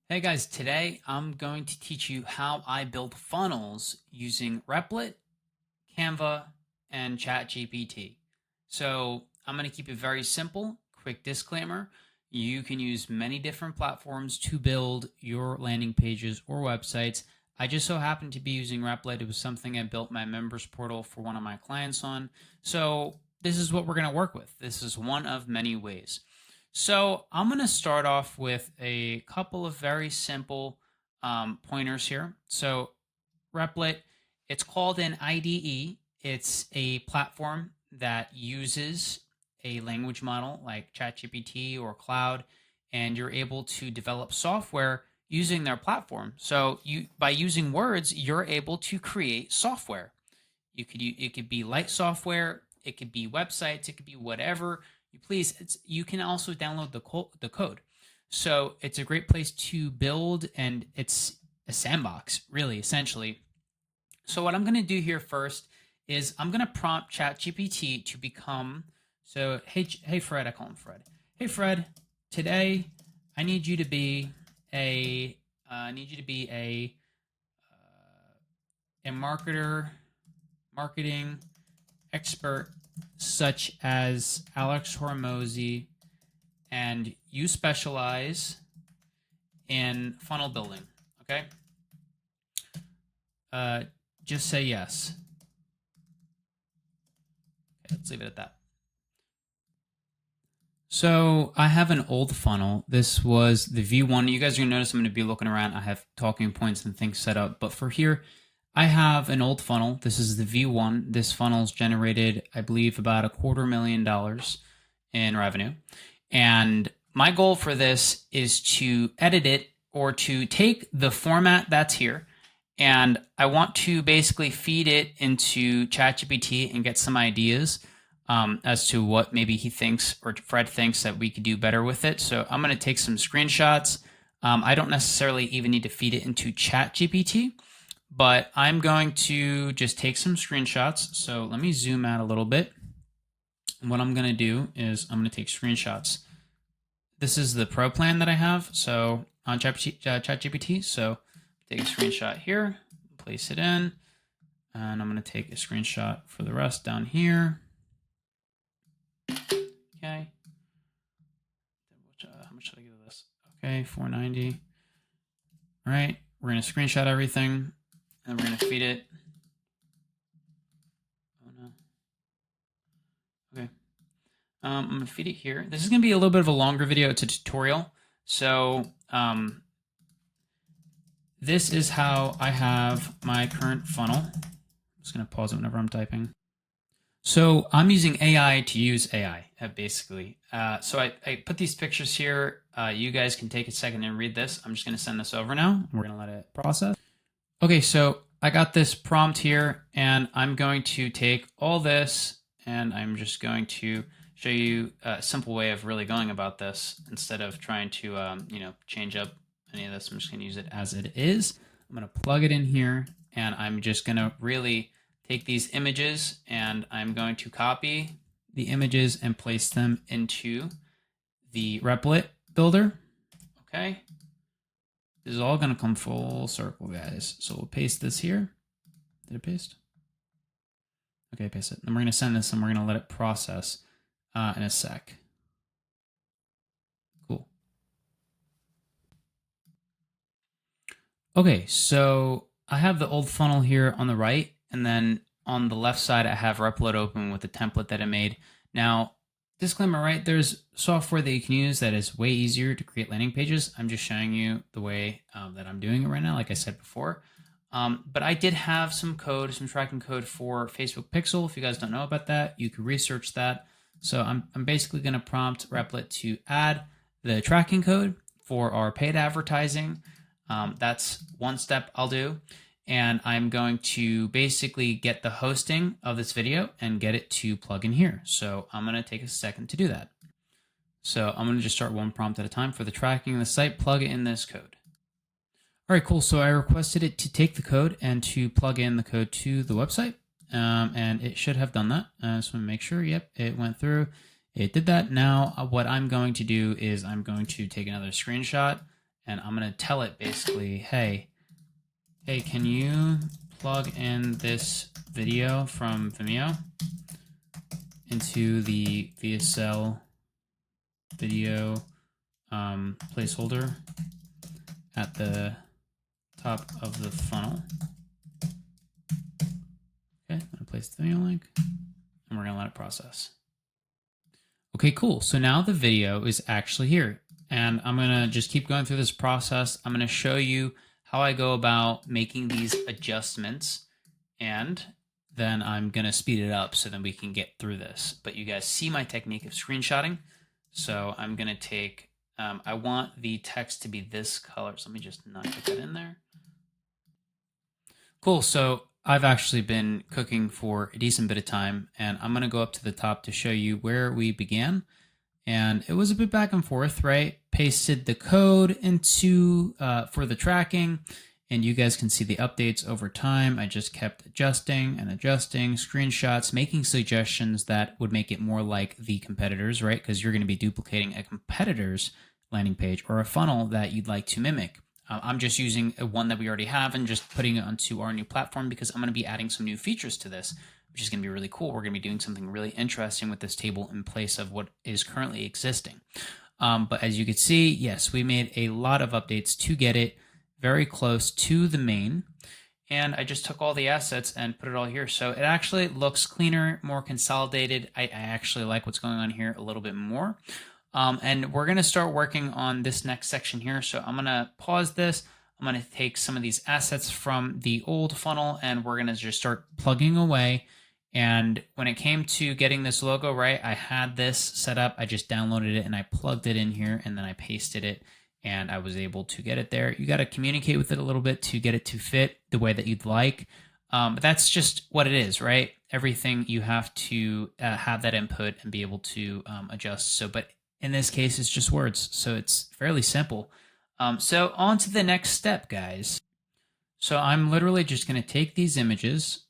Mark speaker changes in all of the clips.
Speaker 1: Hey guys, today I'm going to teach you how I build funnels using Replit, Canva, and ChatGPT. So I'm going to keep it very simple. Quick disclaimer, you can use many different platforms to build your landing pages or websites. I just so happen to be using Replit. It was something I built my members portal for one of my clients on. So this is what we're going to work with. This is one of many ways. So I'm going to start off with a couple of very simple pointers here. So Replit, it's called an IDE. It's a platform that uses a language model like ChatGPT or Cloud, and you're able to develop software using their platform. So by using words, you're able to create software. It could be light software, it could be websites, it could be whatever you please. You can also download the code. So it's a great place to build, and it's a sandbox, really, essentially. So what I'm going to do here first is I'm going to prompt ChatGPT to become. So hey Fred, I call him Fred. Hey Fred, today I need you to be a a marketing expert such as Alex Hormozy, and you specialize in funnel building. Okay. Just say yes. Okay, let's leave it at that. So I have an old funnel. This was the V1. You guys are going to notice I'm going to be looking around. I have talking points and things set up. But for here, I have an old funnel. This is the V1. This funnel's generated, I believe, about $250,000 in revenue. And my goal for this is to edit it, or to take the format that's here, and I want to basically feed it into ChatGPT and get some ideas as to what maybe he thinks or Fred thinks that we could do better with it. So I'm going to take some screenshots. I don't necessarily even need to feed it into ChatGPT, but I'm going to just take some screenshots. So let me zoom out a little bit. What I'm going to do is I'm going to take screenshots. This is the pro plan that I have, so on ChatGPT. So take a screenshot here, place it in, and I'm going to take a screenshot for the rest down here. Okay. How much should I give this? Okay, 490. All right, we're going to screenshot everything, and we're going to feed it. Oh no. Okay. I'm going to feed it here. This is going to be a little bit of a longer video. It's a tutorial. So this is how I have my current funnel. I'm just going to pause it whenever I'm typing. So I'm using AI to use AI, basically. So I put these pictures here. You guys can take a second and read this. I'm just going to send this over now. We're going to let it process. Okay, so I got this prompt here, and I'm going to take all this, and I'm just going to show you a simple way of really going about this instead of trying to change up any of this. I'm just going to use it as it is. I'm going to plug it in here, and I'm just going to really take these images, and I'm going to copy the images and place them into the Replit builder. Okay. This is all going to come full circle, guys. So we'll paste this here. Did it paste? Okay, paste it. Then we're going to send this, and we're going to let it process in a sec. Cool. Okay, so I have the old funnel here on the right, and then on the left side, I have Repl.it open with the template that I made. Now, disclaimer, right? There's software that you can use that is way easier to create landing pages. I'm just showing you the way that I'm doing it right now, like I said before. But I did have some code, some tracking code for Facebook Pixel. If you guys don't know about that, you can research that. So I'm basically going to prompt Repl.it to add the tracking code for our paid advertising. That's one step I'll do. And I'm going to basically get the hosting of this video and get it to plug in here. So I'm going to take a second to do that. So I'm going to just start one prompt at a time. For the tracking of the site, plug in this code. All right, cool. So I requested it to take the code and to plug in the code to the website. And it should have done that. So I'm going to make sure, yep, it went through. It did that. Now what I'm going to do is I'm going to take another screenshot, and I'm going to tell it basically, hey, can you plug in this video from Vimeo into the VSL video placeholder at the top of the funnel. Okay, I'm gonna place the video link and we're gonna let it process. Okay, cool. So now the video is actually here, and I'm gonna just keep going through this process. I'm gonna show you how I go about making these adjustments, and then I'm gonna speed it up so then we can get through this. But you guys see my technique of screenshotting. So I'm gonna take, I want the text to be this color. So let me just not put that in there. Cool, so I've actually been cooking for a decent bit of time, and I'm gonna go up to the top to show you where we began. And it was a bit back and forth, right? Pasted the code into, for the tracking, and you guys can see the updates over time. I just kept adjusting and adjusting, screenshots, making suggestions that would make it more like the competitors, right? Because you're gonna be duplicating a competitor's landing page or a funnel that you'd like to mimic. I'm just using one that we already have and just putting it onto our new platform because I'm going to be adding some new features to this, which is going to be really cool. We're going to be doing something really interesting with this table in place of what is currently existing. But as you can see, yes, we made a lot of updates to get it very close to the main. And I just took all the assets and put it all here. So it actually looks cleaner, more consolidated. I actually like what's going on here a little bit more. And we're going to start working on this next section here. So I'm going to pause this. I'm going to take some of these assets from the old funnel and we're going to just start plugging away. And when it came to getting this logo right, I had this set up. I just downloaded it and I plugged it in here and then I pasted it and I was able to get it there. You got to communicate with it a little bit to get it to fit the way that you'd like. But that's just what it is, right? Everything you have to have that input and be able to adjust. So, but in this case, it's just words, so it's fairly simple. So on to the next step, guys. So I'm literally just going to take these images,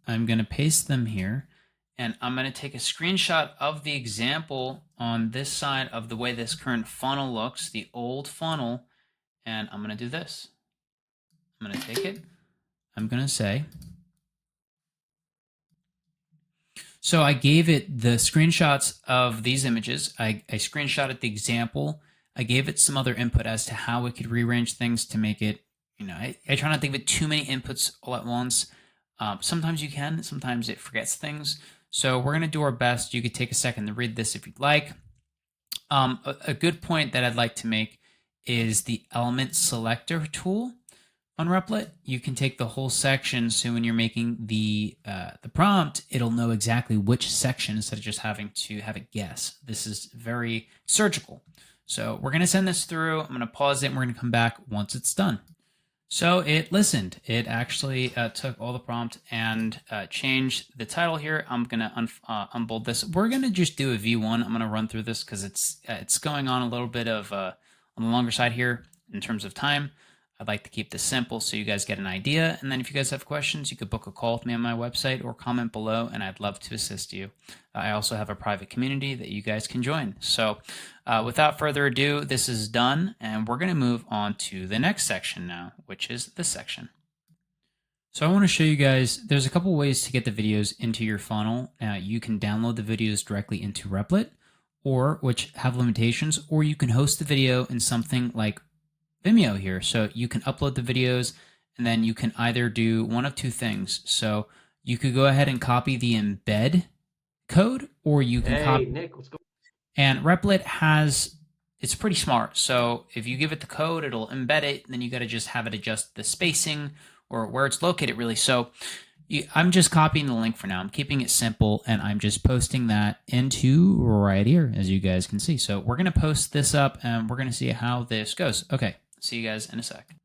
Speaker 1: I'm going to paste them here, and I'm going to take a screenshot of the example on this side of the way this current funnel looks, the old funnel, and I'm going to do this. I'm going to take it, I'm going to say, so I gave it the screenshots of these images. I screenshotted the example. I gave it some other input as to how it could rearrange things to make it, you know, I try not to give it too many inputs all at once. Sometimes you can, sometimes it forgets things. So we're going to do our best. You could take a second to read this if you'd like. A good point that I'd like to make is the element selector tool. On Repl.it, you can take the whole section, so when you're making the prompt, it'll know exactly which section instead of just having to have it guess. This is very surgical. So we're going to send this through. I'm going to pause it, and we're going to come back once it's done. So it listened. It actually took all the prompt and changed the title here. I'm going to unbold this. We're going to just do a V1. I'm going to run through this because it's going on a little bit of on the longer side here in terms of time. I'd like to keep this simple so you guys get an idea. And then if you guys have questions, you could book a call with me on my website or comment below, and I'd love to assist you. I also have a private community that you guys can join. So without further ado, this is done, and we're going to move on to the next section now, which is this section. So I want to show you guys, there's a couple ways to get the videos into your funnel. You can download the videos directly into Repl.it, or which have limitations, or you can host the video in something like Vimeo here. So you can upload the videos and then you can either do one of two things. So you could go ahead and copy the embed code, or you can copy.
Speaker 2: Nick, let's go.
Speaker 1: And Repl.it has, it's pretty smart. So if you give it the code, it'll embed it, and then you got to just have it adjust the spacing or where it's located really. So I'm just copying the link for now. I'm keeping it simple, and I'm just posting that into right here, as you guys can see. So we're going to post this up, and we're going to see how this goes. Okay, see you guys in a sec.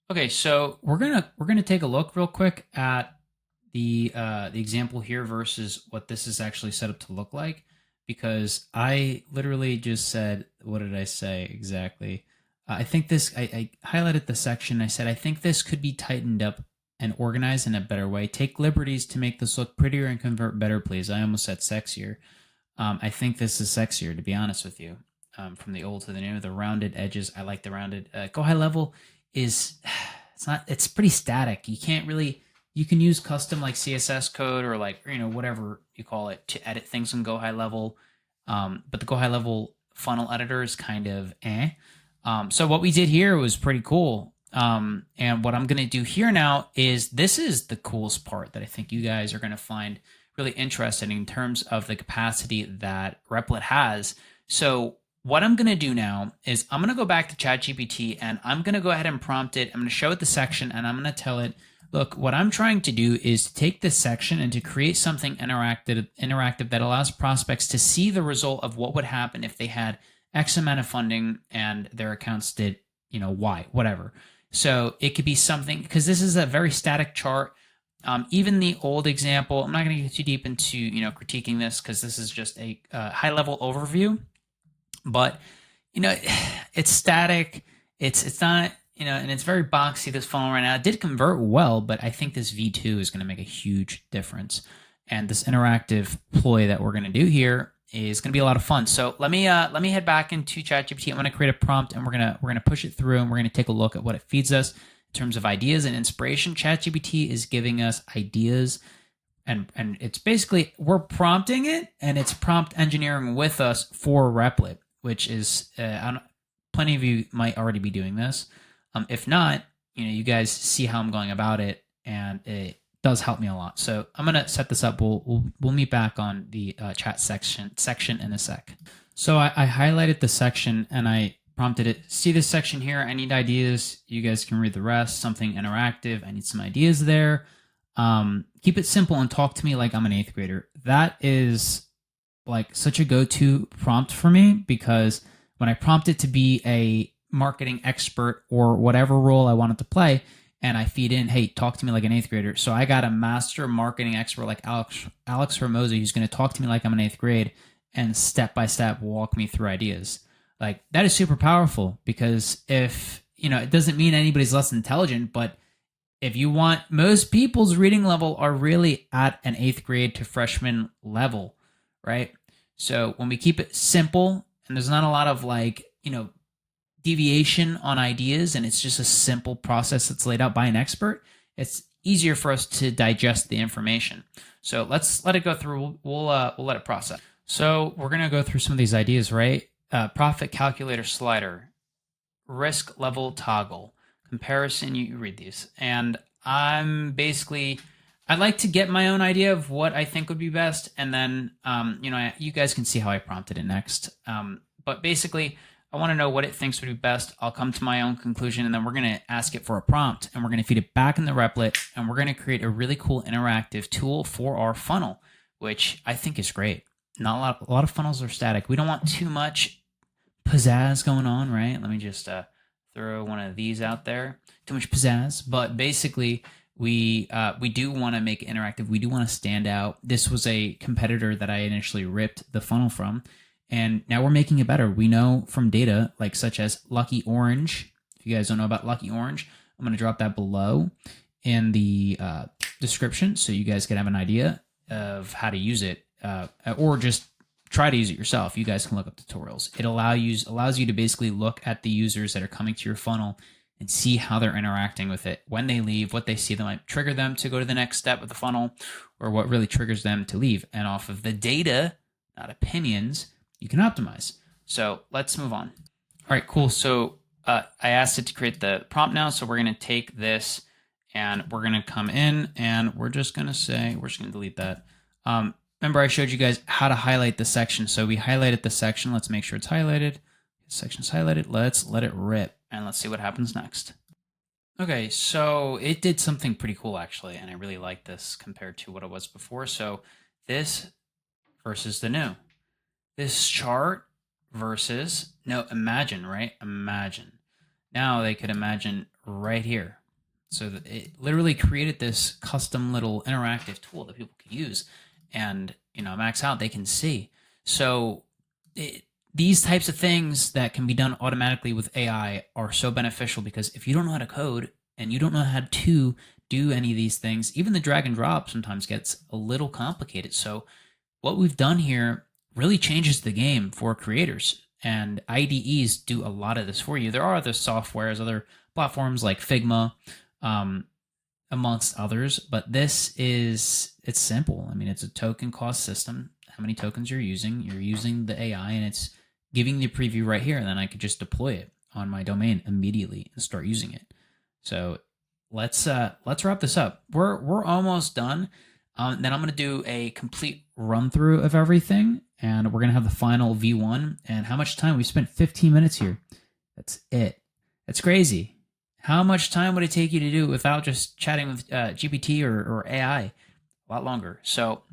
Speaker 1: Okay, so we're gonna take a look real quick at the example here versus what this is actually set up to look like, because I literally just said, what did I say exactly? I think this, I highlighted the section. I said, I think this could be tightened up and organized in a better way. Take liberties to make this look prettier and convert better, please. I almost said sexier. I think this is sexier, to be honest with you. from the old to the new. The rounded edges, I like the rounded. GoHighLevel is it's pretty static. You can't really, you can use custom like CSS code or like, whatever you call it to edit things in GoHighLevel. But the GoHighLevel funnel editor is kind of so what we did here was pretty cool. And what I'm going to do here now is, this is the coolest part that I think you guys are going to find really interesting in terms of the capacity that Repl.it has. So what I'm going to do now is I'm going to go back to ChatGPT and I'm going to go ahead and prompt it. I'm going to show it the section and I'm going to tell it, look, what I'm trying to do is to take this section and to create something interactive that allows prospects to see the result of what would happen if they had X amount of funding and their accounts did, Y, whatever. So it could be something, because this is a very static chart. Even the old example, I'm not going to get too deep into, critiquing this because this is just a high-level overview. But, it's static. It's not, and it's very boxy, this funnel right now. It did convert well, but I think this V2 is going to make a huge difference. And this interactive ploy that we're going to do here is going to be a lot of fun. So let me head back into ChatGPT. I'm going to create a prompt and we're going to push it through and we're going to take a look at what it feeds us in terms of ideas and inspiration. ChatGPT is giving us ideas, and it's basically, we're prompting it and it's prompt engineering with us for Repl.it, which is plenty of you might already be doing this. If not, you guys see how I'm going about it, and it does help me a lot. So I'm gonna set this up. We'll meet back on the chat section in a sec. So I highlighted the section and I prompted it, see this section here, I need ideas. You guys can read the rest. Something interactive, I need some ideas there. Keep it simple and talk to me like I'm an 8th grader. That is like such a go-to prompt for me, because when I prompt it to be a marketing expert or whatever role I wanted to play, and I feed in, hey, talk to me like an 8th grader. So I got a master marketing expert like Alex Hermosa, who's going to talk to me like I'm an 8th grade and step by step walk me through ideas. Like, that is super powerful, because if, it doesn't mean anybody's less intelligent, but if you want, most people's reading level are really at an 8th grade to freshman level, right? So when we keep it simple and there's not a lot of deviation on ideas, and it's just a simple process that's laid out by an expert, it's easier for us to digest the information. So let's let it go through. We'll let it process. So we're going to go through some of these ideas, right? Profit calculator slider, risk level toggle, comparison. You read these. And I'd like to get my own idea of what I think would be best. And then, you guys can see how I prompted it next. But basically, I want to know what it thinks would be best. I'll come to my own conclusion, and then we're going to ask it for a prompt, and we're going to feed it back in the Repl.it, and we're going to create a really cool interactive tool for our funnel, which I think is great. Not a lot of funnels are static. We don't want too much pizzazz going on, right? Let me just throw one of these out there. Too much pizzazz, but basically we do want to make it interactive. We do want to stand out. This was a competitor that I initially ripped the funnel from, and now we're making it better. We know from data such as Luckyorange. If you guys don't know about Luckyorange, I'm going to drop that below in the description so you guys can have an idea of how to use it, or just try to use it yourself. You guys can look up tutorials. It allows you to basically look at the users that are coming to your funnel and see how they're interacting with it. When they leave, what they see that might trigger them to go to the next step of the funnel, or what really triggers them to leave. And off of the data, not opinions, you can optimize. So let's move on. All right, cool. So I asked it to create the prompt now. So we're going to take this and we're going to come in and we're just going to delete that. Remember, I showed you guys how to highlight the section. So we highlighted the section. Let's make sure it's highlighted. The section's highlighted. Let's let it rip and let's see what happens next. Okay, so it did something pretty cool actually, and I really like this compared to what it was before. So this versus the new. This chart versus, no, imagine, right? Imagine. Now they could imagine right here. So it literally created this custom little interactive tool that people could use and, max out, they can see. So these types of things that can be done automatically with AI are so beneficial, because if you don't know how to code and you don't know how to do any of these things, even the drag and drop sometimes gets a little complicated. So what we've done here really changes the game for creators. and IDEs do a lot of this for you. There are other softwares, other platforms like Figma, amongst others, but it's simple. I mean, it's a token cost system. How many tokens you're using the AI, and it's giving the preview right here, and then I could just deploy it on my domain immediately and start using it. So let's wrap this up. We're almost done. Then I'm going to do a complete run through of everything, and we're going to have the final V1. And how much time? We spent 15 minutes here. That's it. That's crazy. How much time would it take you to do without just chatting with GPT or AI? A lot longer. So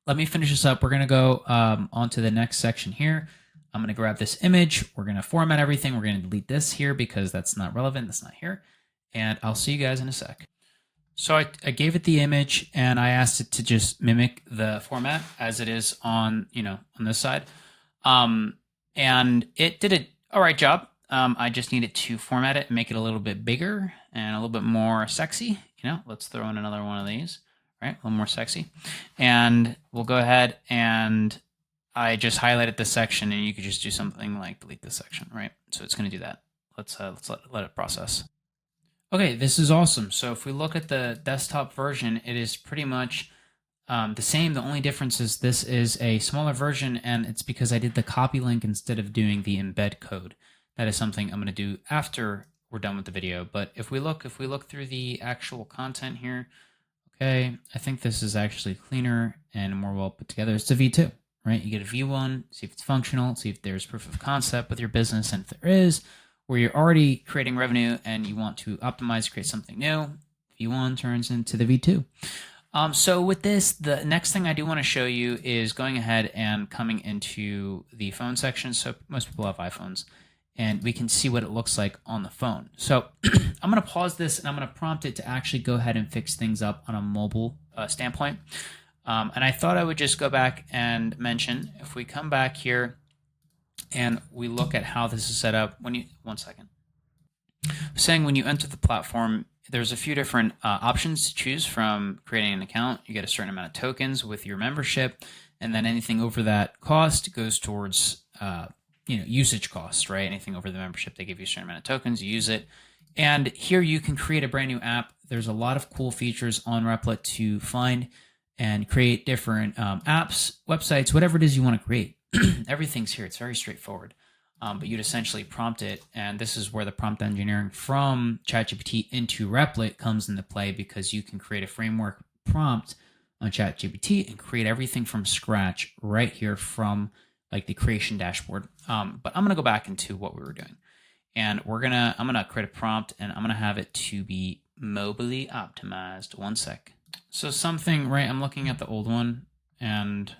Speaker 1: let me finish this up. We're going to go on to the next section here. I'm going to grab this image. We're going to format everything. We're going to delete this here because that's not relevant. That's not here. And I'll see you guys in a sec. So I gave it the image and I asked it to just mimic the format as it is on, on this side. And it did an all right job. I just needed to format it and make it a little bit bigger and a little bit more sexy. Let's throw in another one of these, right? A little more sexy. And we'll go ahead and I just highlighted this section, and you could just do something like delete this section, right? So it's going to do that. Let's let it process. Okay, this is awesome. So if we look at the desktop version, it is pretty much the same. The only difference is this is a smaller version, and it's because I did the copy link instead of doing the embed code. That is something I'm going to do after we're done with the video. But if we look through the actual content here, okay, I think this is actually cleaner and more well put together. It's a V2, right? You get a V1, see if it's functional, see if there's proof of concept with your business, and if there is, where you're already creating revenue and you want to optimize, create something new, V1 turns into the V2. So with this, the next thing I do want to show you is going ahead and coming into the phone section. So most people have iPhones, and we can see what it looks like on the phone. So I'm going to pause this and I'm going to prompt it to actually go ahead and fix things up on a mobile standpoint. And I thought I would just go back and mention, if we come back here and we look at how this is set up, one second. Saying when you enter the platform, there's a few different options to choose from. Creating an account, you get a certain amount of tokens with your membership, and then anything over that cost goes towards usage costs, right? Anything over the membership, they give you a certain amount of tokens, you use it. And here you can create a brand new app. There's a lot of cool features on Repl.it to find and create different apps, websites, whatever it is you want to create. Everything's here. It's very straightforward. But you'd essentially prompt it, and this is where the prompt engineering from ChatGPT into Repl.it comes into play, because you can create a framework prompt on ChatGPT and create everything from scratch right here from like the creation dashboard. But I'm gonna go back into what we were doing, and I'm gonna create a prompt, and I'm gonna have it to be mobily optimized. One sec. So something, right? I'm looking at the old one, and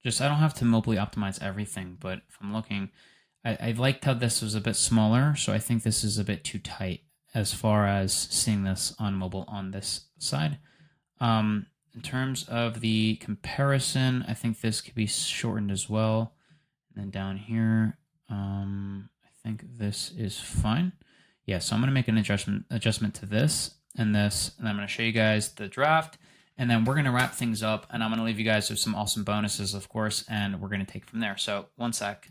Speaker 1: I don't have to mobily optimize everything, but if I'm looking, I liked how this was a bit smaller, so I think this is a bit too tight as far as seeing this on mobile on this side. In terms of the comparison, I think this could be shortened as well. And then down here, I think this is fine. Yeah, so I'm going to make an adjustment to this, and I'm going to show you guys the draft, and then we're going to wrap things up, and I'm going to leave you guys with some awesome bonuses, of course, and we're going to take it from there. So one sec.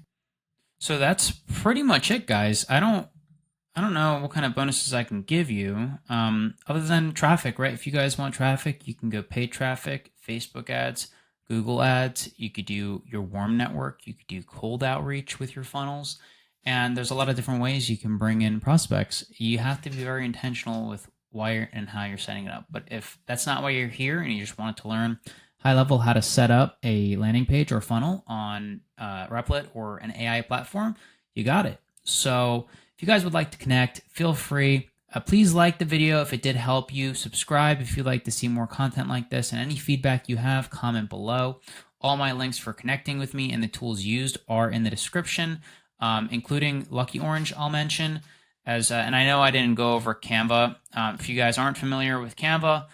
Speaker 1: So that's pretty much it, guys. I don't know what kind of bonuses I can give you, other than traffic, right? If you guys want traffic, you can go paid traffic, Facebook ads, Google ads. You could do your warm network. You could do cold outreach with your funnels. And there's a lot of different ways you can bring in prospects. You have to be very intentional with why and how you're setting it up. But if that's not why you're here and you just wanted to learn high level how to set up a landing page or funnel on Repl.it or an AI platform, you got it. So if you guys would like to connect, feel free. Please like the video if it did help you. Subscribe if you'd like to see more content like this. And any feedback you have, comment below. All my links for connecting with me and the tools used are in the description, including Luckyorange I'll mention. And I know I didn't go over Canva. If you guys aren't familiar with Canva,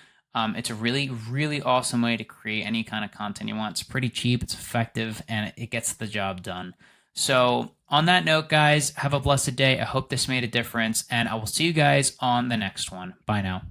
Speaker 1: it's a really, really awesome way to create any kind of content you want. It's pretty cheap, it's effective, and it gets the job done. So on that note, guys, have a blessed day. I hope this made a difference, and I will see you guys on the next one. Bye now.